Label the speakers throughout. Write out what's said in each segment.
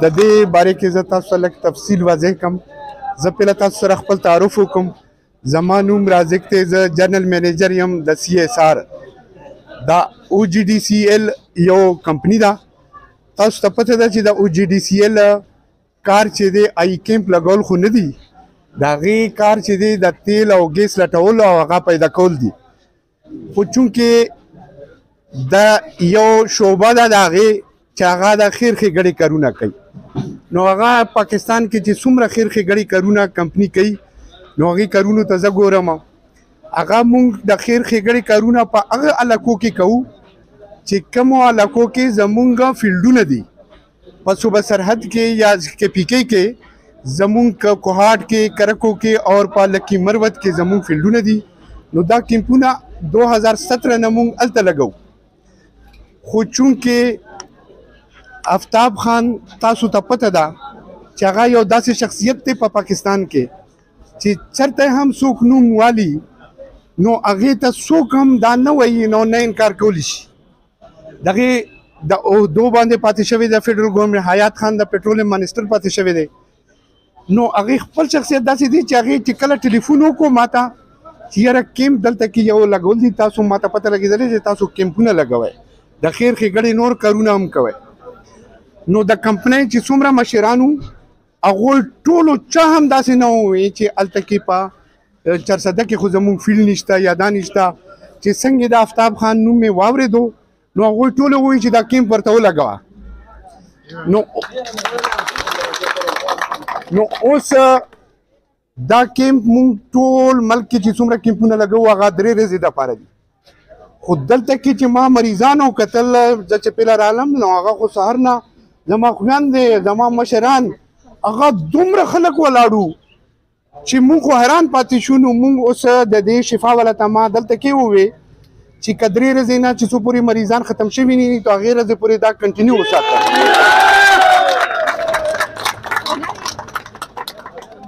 Speaker 1: د دې باره کې زه تاسو ته لږ تفصیل واضح کړم. زه پهله تاسو سره خپل تعارف وکړم. زما نوم رازق دی، زه جنرال منیجر یم د CSR. دا OGDCL یو کمپنی ده. تاسو ته پته ده چې د OGDCL کار چې دی آی کیمپ لګول خو نه دی، د هغې کار چې دی د تیل او ګیس لټول او هغه پیدا کول دي. خو چونکې د یو شعبه ده د هغې چې هغه د خیر ښېګړې کارونه کوي، نو هغه پاکستان کې چې څومره خیر ښېګړې کارونه کمپني کوي نو هغې کارونو ته زه ګورم. هغه مونږ د خیر ښېګړې کارونه په هغه علاقو کې کوو چې کومو علاقو کې زمونږ فیلډونه دي. په صوبه سرحد کې یا KPK کې زمونږ کوهاټ کې، کرکو کې اور په لکی مروت کې زمونږ فیلډونه دي. نو دا کیمپونه 2017 نه مونږ هلته لګو. خو چونکې آفتاب خان تاسو ته پته ده چې هغه یو داسې شخصیت دی په پاکستان کې چې چېرته هم څوک نوم والي نو هغې ته څوک هم دا نه وایي نو نه انکار کولی شي. دغې د عهدو باندې پاتې شوی د فیډرل ګورنمنټ، حیات خان د پټرولیم منسټر پاتې شوی دی. نو هغې خپل شخصیت داسې دی چې هغې چې کله ټلیفون وکړو ما ته چې یاره کیمپ دلته کې یو لګول دي، تاسو ما ته پته لګېدلی چې تاسو کیمپونه لګوئ، د خیر ښېګړې نور کارونه هم کوئ. نو د کمپنۍ چې څومره مشران وو هغوی ټولو چا هم داسې نه ووایي چې هلته کې په چرسده کې خو زموږ فیلډ نشته یا دا نشته. چې څنګه د آفتاب خان نوم مې واورېدو نو هغوی ټولو ووایي چې دا کیمپ ورته ولګوه. نو اوس دا کیمپ مونږ ټول ملک کې چې څومره کیمپونه لګوو هغه 3 ورځې دپاره دي. خو دلته کې چې ما مریضانو کتل، زه چې پیله رالم نو هغه خو سهار نه زما خویندې، زما مشران، هغه دومره خلک ولاړو چې مونږ خو حیران پاتې شو. نو مونږ اوس د دې شفا والا ته ما دلته کې ووې چې که 3 ورځې نه چې څو پورې مریضان ختم شوي نه نو هغې ورځې پورې دا کنټینیو وساته.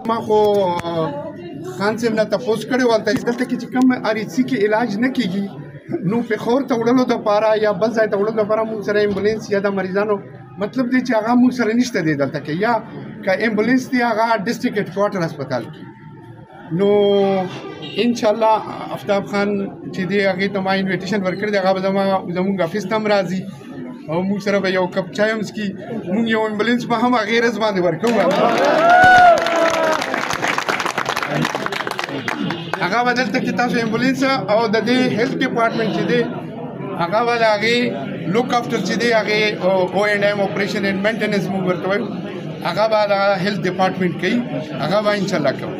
Speaker 1: ما خو خان صاحب نه تپوس کړی و هلته دلته کې چې کوم RHC کې علاج نه کېږي نو پېښور ته وړلو دپاره یا بل ځای ته وړلو دپاره مونږ سره ایمبولینس یا د مریضانو مطلب دی چې هغه مونږ سره نشته دی دلته کې، یا که ایمبولینس دی هغه ډسټرکټ هیډکواټر هسپتال کې. نو انشاءالله آفتاب خان چې دی هغې ته ما انویټیشن ورکړی دی، هغه به زمونږ افیس ته هم راځي او مونږ سره به یو کپ چای هم څکي. مونږ یو ایمبولینس به هم هغې ورځ باندې ورکوو. هغه به دلته کې تاسو ایمبولینس او د دې هیلث ډپارټمنټ چې دی هغه به د هغې لوک افټر چې دی هغې O&M اپریشن اینډ مینټننس موږ ورته وایو، هغه به د هیلث ډپارټمنټ کوي، هغه به انشاءالله کوو.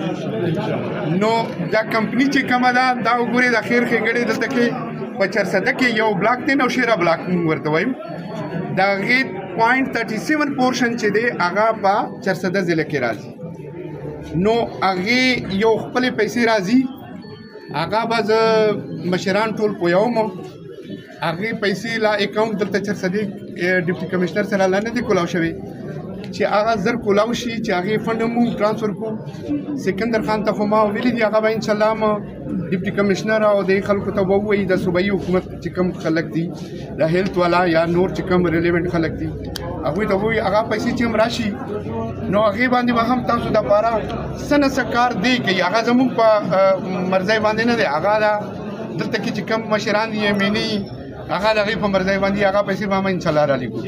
Speaker 1: نو دا کمپني چې کومه ده دا وګورئ د خیر ښېګړې دلته کې په چرسده کې یو بلاک دی، نوشیره بلاک موږ ورته وایو. د هغې 0.37 پورشن چې دی هغه په چرسده ضلع کې راځي. نو هغې یو خپلې پیسې راځي، هغه به زه مشران ټول پویوم. هغې پیسې لا اکاونټ دلته چرسدې ډپټي کمشنر سره لا نه دی کولاو شوی چې هغه زر کولاو شي چې هغې فنډ هم مونږ ټرانسفر کړو. سکندر خان ته خو ما ویلي دي هغه به انشاءالله هم ډپټي کمشنر او د خلکو ته به ووایي د صوبایي حکومت چې کوم خلک دي د هیلث والا یا نور چې کوم ریلیونټ خلک دي هغوی ته ووایي هغه پیسې چې هم راشي نو هغې باندې به هم تاسو دپاره څه نه څه کار دی کوي. هغه زموږ په مرضی باندې نه دی، هغه دلته کې چې کوم مشران دي مینې هغه د هغې په مرضی باندې هغه پیسې به هم انشاءالله رالېږو.